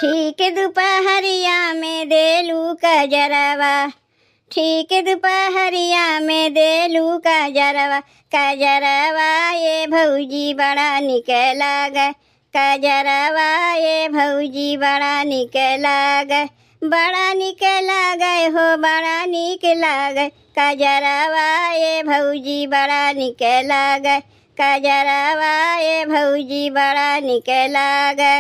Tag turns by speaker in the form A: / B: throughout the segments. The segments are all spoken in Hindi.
A: ठीक दुपहरिया में देलू कजरवा, ठीक दुपहरिया में देलू कजरवा, कजरवा ये भौजी बड़ा निक लागे, कजरवा ये भौजी बड़ा निक लागे, बड़ा निक लागे हो बड़ा निक लागे, कजरवा ये भौजी बड़ा निक लागे, कजरवा ये भौजी बड़ा निक लागे।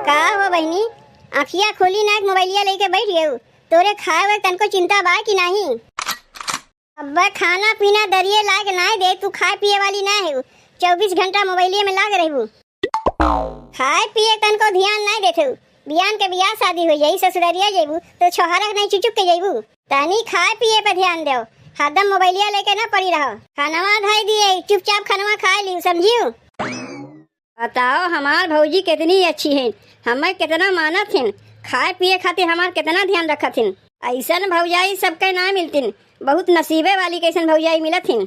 A: का हो बहनी, आँखिया खोली ना मोबाइलिया लेके बैठ गए। तोरे खाए हुए तनको चिंता बा कि नहीं? अब खाना पीना दरिये लाग ना दे, तू खाए पिए वाली ना है। 24 घंटा मोबाइलिया में लाग रहू। खाए पिए तनको ध्यान नहीं देते। बियान के बियाह शादी हो जाई, ससुरारिया जेबू तो छोहरा नहीं चुचुक के जेबू। तानी खाए पिए पे ध्यान दो, हरदम मोबाइलिया लेके ना पड़ी रहो। खानवा धाई दिए, चुपचाप खानवा खा ली, समझियो। बताओ हमार भौजी कितनी अच्छी है, हमें कितना मानत है, खाए पिए खातिर हमार कितना ध्यान रखत है। ऐसन भौजाई सबके ना मिलतिन, बहुत नसीबे वाली कैसन भौजाई मिलत है।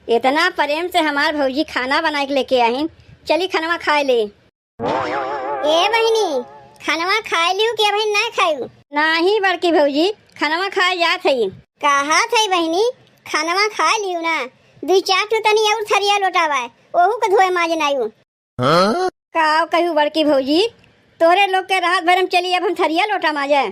A: इतना प्रेम से हमार भौजी खाना बना के लेके आहिन। चली खानवा खाए ले। ए बहनी, खानवा खाए लियो कि अभी ना खायू? नहीं बड़की भौजी, खानवा खाए जात है। कहा थे बहनी, खानवा खा लियो ना। 2-4 ठो तनी और थरिया लोटावा, ओहू के धोए माज नायू। का कहू बड़की भौजी, तोरे लोग के राहत भरम चली, अब हम थरिया लोटा माजे।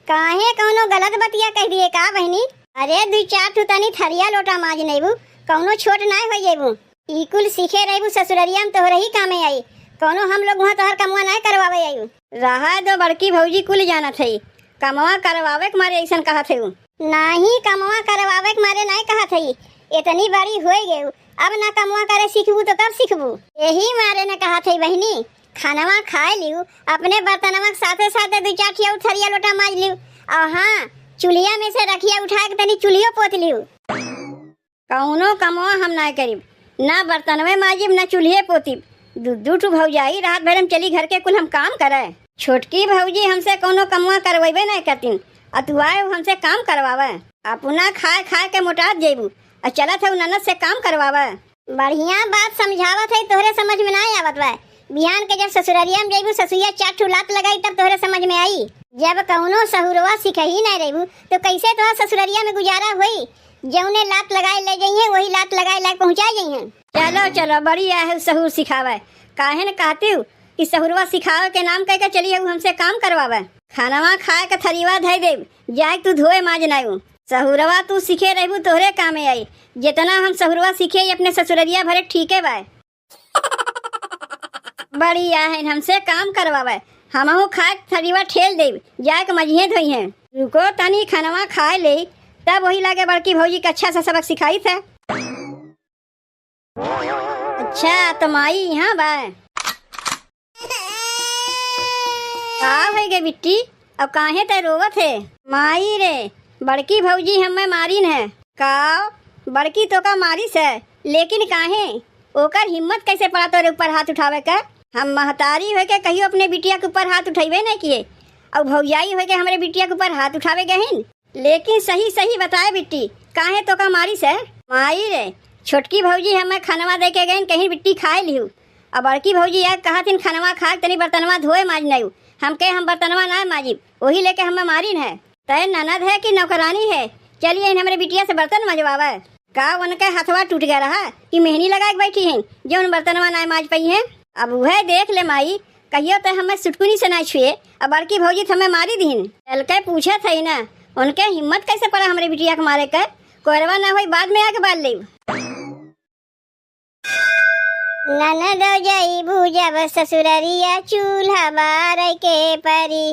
A: काहे कौनो गलत बतिया कह दिए का बहनी? अरे 2-4 ठो तनी थरिया लोटा माज नैबू, कौनो छोट ना हो जेबू। ई कुल सीखे रहबू ससुररिया में, तोहरे ही कामे आई। कौनो हम लोग वहाँ तोहर कमवा ना करवावे आयु। रहा दो बड़की भौजी, कुल जाना थे कमवा करवावे के मारे ऐसा कहा थे। नहीं, कमवा करवावे के मारे नहीं कहा थे। इतनी बड़ी हो गई, अब ना कमवा करे सीखबू तो कब सीखबू? यही मारे ने कहा थे बहनी, खानवा खाए लियो, अपने बर्तनवा साथे साथे 2-4 ठिया थरिया लोटा माज लियो। और हाँ, चूल्हिया में से रखिया उठा के तनी चूल्हियो पोत लियो। कौनो कमवा हम ना करीब, ना बर्तनवे माजिब ना चूल्हे पोतीब। 2-2 ठो भौजाई रात भर हम चली घर के कुल हम काम करे। छोटकी भौजी हमसे कोनो कमवा करवेबे नहीं करतीन, अतुआए हमसे काम करवावे। अपना खाए खाए के मोटा जेबू, और चलत है ननद से काम करवावे। बढ़िया बात समझावत है, तोहरे समझ में ना आवत बा। बिहान के जब ससुरारिया में जेबू, ससुरिया 4 ठो लात लगाई तब तोहरे समझ में आई। जब कौनो सहुरवा सिखही नहीं रहबू तो कैसे तोहर ससुरारिया में गुजारा हुई? जौने लात लगाए ले जाइए वही लात लगाए लायक पहुँचा जाइए। चलो चलो, बढ़िया है सहूर सिखावे। काहे न कहती हूँ कि सहुरवा सिखावे के नाम कह के चली हमसे काम करवावे। खानवा खाए के थरीवा धई देव, जाए तू धोए माज नायू। सहुरवा तू सीखे रहबू तोहरे कामे आई। जितना हम सहुरवा सीखे अपने ससुररिया भरे ठीके बा। बढ़िया है, हमसे काम करवावे। हमहू खाए थरीवा ठेल देव, जाए के मजिए धोई है। रुको तनी खानवा खाए ले, तब वही लगे बड़की भौजी का अच्छा सा सबक सिखाई था। अच्छा तो माई यहाँ बा। का हो गए बिट्टी, अब काहे ते रोवत है? माई रे, बड़की भौजी हमें मारीन है। का बड़की तो का मारिस है, लेकिन काहे? ओकर हिम्मत कैसे पड़ा तोरे ऊपर हाथ उठावे का? हम महतारी हो के कहियो अपने बिटिया के ऊपर हाथ उठेबे नहीं किए, और भौजाई हो के हमारे बिटिया के ऊपर हाथ उठावे गहिन। लेकिन सही सही बताए बिट्टी, काहे तो का मारिस है? माई रे, छोटकी भौजी हमें खानवा दे के गईन, कहीं बिट्टी खाए लिहू। अब बड़की भौजी यार कहा थिन खानवा खा तनी बर्तनवा धोए माज नायू। हम बर्तनवा ना माजिब, वही लेके हमें मारिन है। तय ननद है कि नौकरानी है? चलिए हमारे बिटिया से बर्तन मजवावे। का उनके हथवा टूट गया रहा कि मेहनी लगा के बैठी है जो उन बर्तनवा ना माज पाई है? अब वह देख ले माई, कहियो तो हमें सुटकुनी से ना छुए। अब बड़की भौजी हमें मारी दीन। चल के पूछा थे ना, उनके हिम्मत कैसे पड़ा हमारे बिटिया के मारे का? कोरवा ना हो बाद में आके बाल ले। ननद जईबू जब ससुररिया, चूल्हा बार के परी।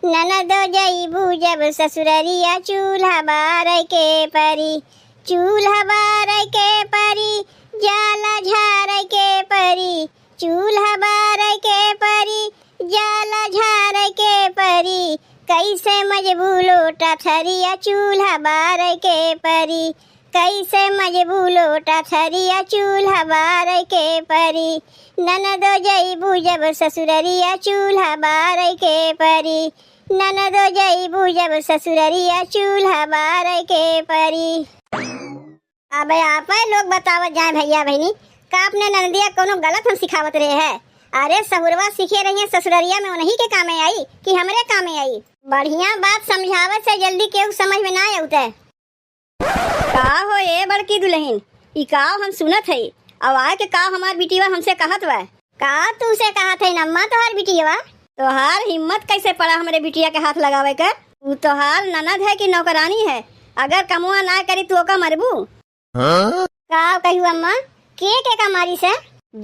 A: ननद जईबू जब ससुररिया, चूल्हा बार के परी। चूल्हा बार के परी, जाला झार के परी। चूल्हा बार के परी, जाला झार के परी। कैसे मजबू लोटा थरिया, चूल्हा बार के परी। कैसे मजबू लोटा थरिया, चूल्हा बार के परी। ननद जईबू जब ससुररिया, चूल्हा बार के परी। ननद जईबू जब ससुररिया, चूल्हा बार के परी। अब आप लोग बतावत जाए भैया बहनी, का अपने ननदिया कोनो गलत हम सिखावत रहे है? अरे सहुरवा सीखे रही है ससुररिया में, उन्हीं के कामे आई कि हमरे कामे आई। बढ़िया बात समझावत से जल्दी केहू समझ में ना आउते। का हो ए बड़की दुल्हन, ई काव हम सुनत है आवाज के काव हमार बिटिया हमसे कहत बा। का तू से कहत है नम्मा तोहार बिटिया? तोहार हिम्मत कैसे पड़ा हमरे बिटिया के हाथ लगावे के? तू तोहार ननद है कि नौकरानी है? अगर कमुआ ना करी तो का मरबू? का कहू अम्मा के का मारी से?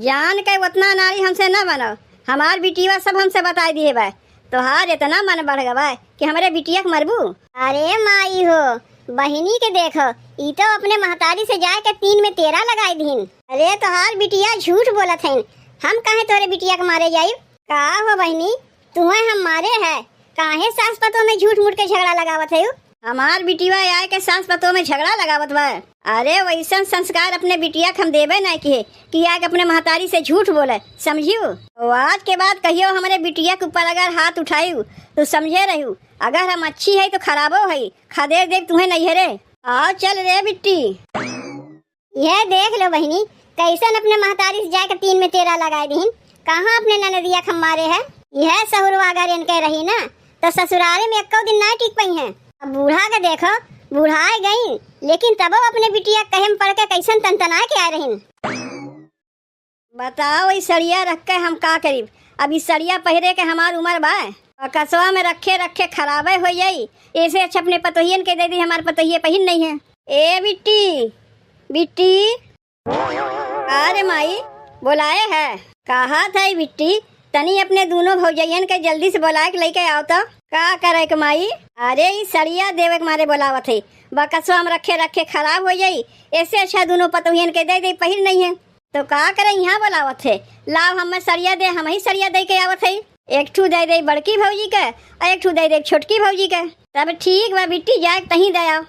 A: जान के उतना नारी हमसे न बनो। हमार बिटिया सब हमसे बता दिए बा। तोहार इतना मन बढ़ गवा कि हमारे बिटिया के मरबू? अरे माई हो बहिनी के देखो, ई तो अपने महतारी से जाए के 3 में 13 लगाई दीन। अरे तोहार बिटिया झूठ बोलत है, हम काहे तोरे बिटिया के मारे जाई? का हो बहिनी तुम्हें हम मारे है? काहे सास पतों में झूठ मूठ के झगड़ा लगावत है? हमार बिटिया आए के सास पतों में झगड़ा लगावत बा। अरे वैसा संस्कार अपने बिटिया के हम देवे नहीं कि आके अपने महतारी से झूठ बोले, समझियो? तो आज के बाद कहियो हमारे बिटिया के ऊपर अगर हाथ उठायू तो समझे रहू, अगर हम अच्छी है तो खराबो है। खदेर देख तुम्हें नहीं है रे। आओ चल रे बिट्टी। यह देख लो बहिनी कैसन अपने महतारी से जाके 3 में 13 लगाए दीन। कहाँ अपने ननदिया के मारे है? यह सहुरवा अगर इनके रही ना तो ससुराले में 1 दिन ना टिक पाई है। अब बूढ़ा के देखो, बूढ़ाए गई लेकिन तब अपने बिटिया कहे में पड़ के कैसन तनतना के आ रही। बताओ इस सड़िया रख के हम का करीब? अब इस सड़िया पहरे के हमार उम्र बा और कसवा में रखे रखे खराबे हो जाई। ऐसे अच्छा अपने पतोहियन के दे दी, हमारे पतोहिये पहिन नहीं है। ए बिट्टी बिट्टी, अरे माई बोलाए है? कहा था बिट्टी तनी अपने दोनों भौजैयन के जल्दी से बुला के लेके आओ तो। का करे के माई? अरे ई सड़िया देवे के मारे बुलावत है, बकसवा में रखे रखे खराब हो जाई। ऐसे अच्छा दोनों पतोहियन के दे दे पहिन नहीं है तो का करे? यहाँ बुलावत है, लाव हमें सड़िया दे, हम ही सड़िया दे के आवत है। एक ठू दे दे बड़की भौजी के और एक ठू दे दे छोटकी भौजी के। तब ठीक बा बिट्टी जाए तही दे आओ।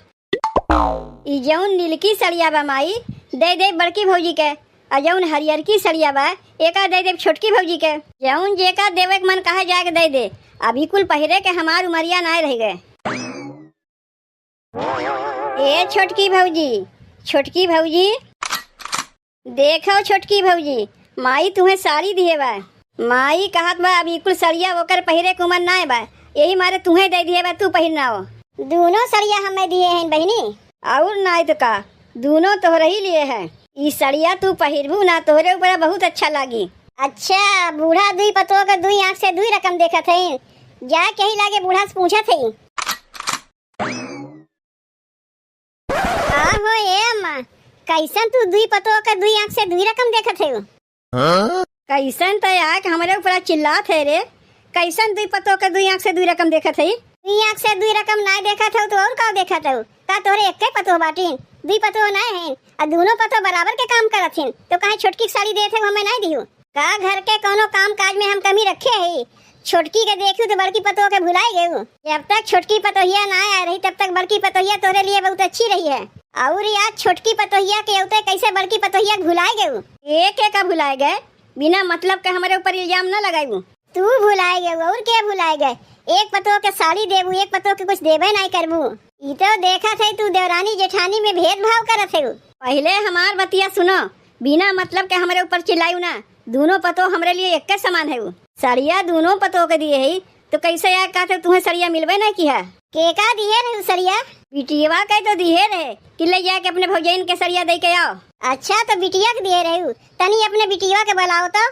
A: ई जौन नीलकी सड़िया बा माई दे दे बड़की भौजी के, और जौन हरियर की सड़िया बा एका दे दे छोटकी भौजी के। जौन जेका देवे के मन कहे जाके दे दे। अभी कुल पहरे के हमार उमरिया ना रह गए। ए छोटकी भौजी, छोटकी भौजी देखो छोटकी भौजी, माई तुम्हें साड़ी दिए बा। माई कहत बा अभी कुल सड़िया ओकर पहरे के उमर ना बा, यही मारे तुम्हें दे दिए बा, तू पहिरना हो। दोनों सड़िया हमें दिए हैं बहनी, और ना तो का दोनों तोहरे ही लिए है। ई सड़िया तू पहिरबू ना तोहरे ऊपर बहुत अच्छा लागी। अच्छा बूढ़ा दुई पतो के दुई आँख से दुई रकम देखत है, जा के ही लागे बूढ़ा से पूछत है। आहो ए अम्मा कैसन तू दुई पतो के दुई आँख से दुई रकम देखत है? कैसन तो आके हमारे ऊपर चिल्लात है रे। कैसन दुई पतो के दुई आँख से दुई रकम देखत है? दुई आँख से दुई रकम ना देखत हो तो और का देखत हो? का तोहरे एक पतो बाटीन दुई पतो ना है और दोनों पतो बराबर के काम करत हैं तो काहे छोटकी साड़ी देते हो हमें नहीं दियो? का घर के कोनो काम काज में हम कमी रखे है? छोटकी के देखू तो बड़की पतो के भुलाई गयू। जब तक छोटकी पतोहिया ना आ रही तब तक बड़की पतोहिया तोरे लिए बहुत अच्छी रही है। और यार छोटकी पतोहिया के औते कैसे बड़की पतोहिया भुलाए गयू? एक का भुलाए गए? बिना मतलब के हमारे ऊपर इल्जाम न लगायू। तू भुलाए गए और क्या भुलाए गए? एक पतो के साड़ी देबू, एक पतो के कुछ देबे नहीं करबू। ई तो देखा थे तू देवरानी जेठानी में भेदभाव करत है। पहले हमार बतिया सुनो, बिना मतलब के हमारे ऊपर चिल्लायू ना। दोनों पतो हमरे लिए एक के समान है। सड़िया दोनों पतो के दिए है तो कैसे यार कहते तुम्हें सड़िया मिलवे नहीं किया? के का दिए रहे सड़िया? बिटिया के तो दिए रहे कि ले जाके अपने भौजाइन के सड़िया दे के आओ। अच्छा तो बिटिया के दिए रहे, तनी अपने बिटिया के बुलाओ तो।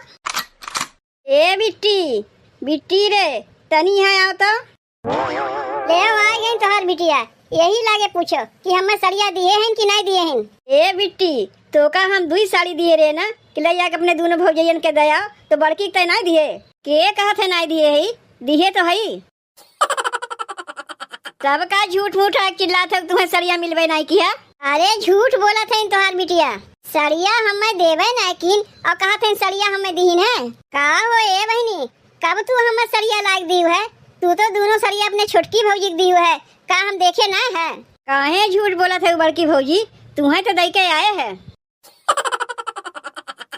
A: ए बिट्टी बिट्टी रे तनी यहाँ आओ तो। ले आ गई तोहर बिटिया, यही लागे पूछो कि हमें सड़िया दिए हैं कि नहीं दिए हैं। ए बिट्टी तो का हम दुई साड़ी दिए रहे ना कि ले जाके अपने दोनों भौजैयन के दया तो बड़की के नहीं दिए? के कहा थे नहीं दिए है? दिए तो है। तब का झूठ मूठ चिल्ला थे तुम्हें सड़िया मिलवे नहीं किया? अरे झूठ बोला थे तोहार बिटिया, सड़िया हमें देवे नहीं किन और कहा थे सड़िया हमें दीन है। का हो ए बहनी कब तू हमें सड़िया लाग दी है? तू तो दोनों सड़िया अपने छोटकी भौजी दी है, का हम देखे ना है? काहे झूठ बोला थे बड़की भौजी, तुम्हें तो दे के आए है।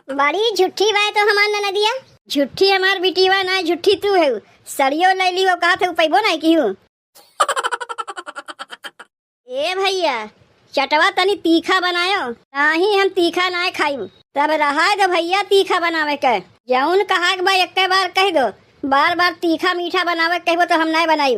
A: बड़ी झूठी बात तो हमार न दिया। झूठी हमार बिटिया ना, झूठी तू है। सड़ियो ले ली वो कहा थे पैबो नहीं की हूँ। ए भैया चटवा तनी तीखा बनायो, नहीं हम तीखा ना खाई। तब रहा तो भैया तीखा बनावे के। जौन कहा के बा एक बार कह दो, बार बार तीखा मीठा बनावे कहबो तो हम नहीं बनाई।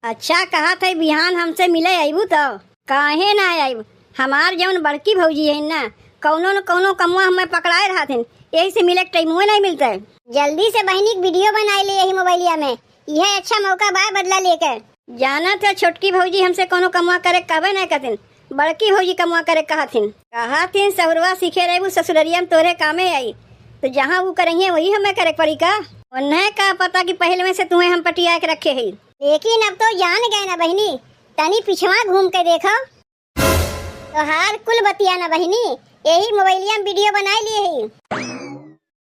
A: अच्छा कहा थे बिहान हमसे मिले आईबू तो काहे ना आईब। हमार जौन बड़की भौजी है ना कौनो न कौनो कमुआ हमें पकड़ाए रहथिन, यही से मिले टाइमो नहीं मिलता है। जल्दी से बहनी वीडियो बना ले यही मोबाइलिया में, यह अच्छा मौका बा बदला लेकर। जाना था छोटकी भौजी हमसे कोनो कमुआ करे कहबे नहीं कहथिन, बड़की भौजी कमुआ करे कहथिन सहुरवा सीखे रहे ससुररिया में तोरे कामे आई, तो जहाँ वो करेंगे वही हमें करे पड़ी का। उन्हें का पता कि पहले में से तुम्हें हम पटिया के रखे है। लेकिन अब तो जान गए ना बहनी, तनी पिछवा घूम के देखो तो हार कुल बतिया ना बहनी, यही मोबाइलिया में वीडियो बनाए लिए है।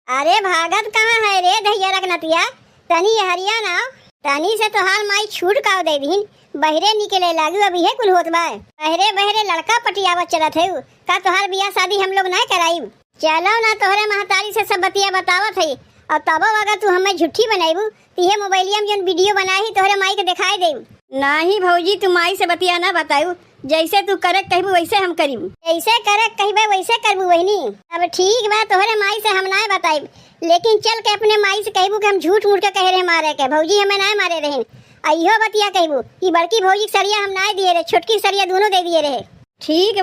A: अरे भागत कहाँ है रे धैया रखनतिया, तनी हरिया ना तनी से तो हाल माई छूट का दे दीन, बहरे निकले लागू अभी है कुल होत बा। बहरे बहरे लड़का पटियावा चलत है का तोहार बियाह शादी हम लोग नहीं कराई। चलो ना तोहरे महतारी से सब बतिया बतावत है, और तब अगर तू हमें झूठी बनाईबू तो ये मोबाइलिया में जो वीडियो बनाई तोहरे माई के दिखाई दे। नहीं भौजी तू माई से बतिया ना बताऊ, जैसे तू करे कहबू वैसे हम करीब, जैसे करे कहबे वैसे करबू वही। अब ठीक बा तोहरे माई से हम नहीं बताई, लेकिन चल के अपने माई से कहबू कि हम झूठ मूठ के कह रहे मारे के भौजी हमें नहीं मारे रहे। अयो बतिया कहबू कि बड़की भौजी सरिया हम नहीं दिए रहे, छोटकी सरिया दोनों दे दिए रहे। ठीक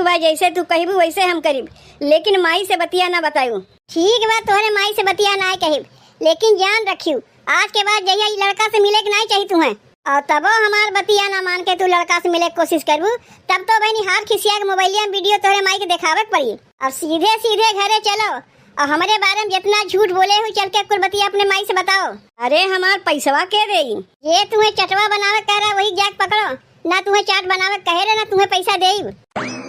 A: बा जैसे तू कहबू वैसे हम करीब, लेकिन माई से बतिया ना बताऊ। ठीक बा तोहरे माई से बतिया ना कहब, लेकिन जान रखियो आज के बाद जहिया लड़का से मिले के नहीं चाहिए तुम्हें, और तबो हमार बतिया ना मान के तू लड़का से मिले कोशिश करबू तब तो बहनी हाथ खिसिया के मोबाइलिया में वीडियो तोहरे माई के दिखावे पड़ी। अब सीधे सीधे घरे चलो और हमारे बारे में जितना झूठ बोले हुई चल के कुल बतिया अपने माई से बताओ। अरे हमार पैसवा के दे, ये तुम्हें चटवा बनावे कह रहा वही जाके पकड़ो, ना तुम्हें चाट बनावे कहे रहे ना तुम्हें पैसा दे।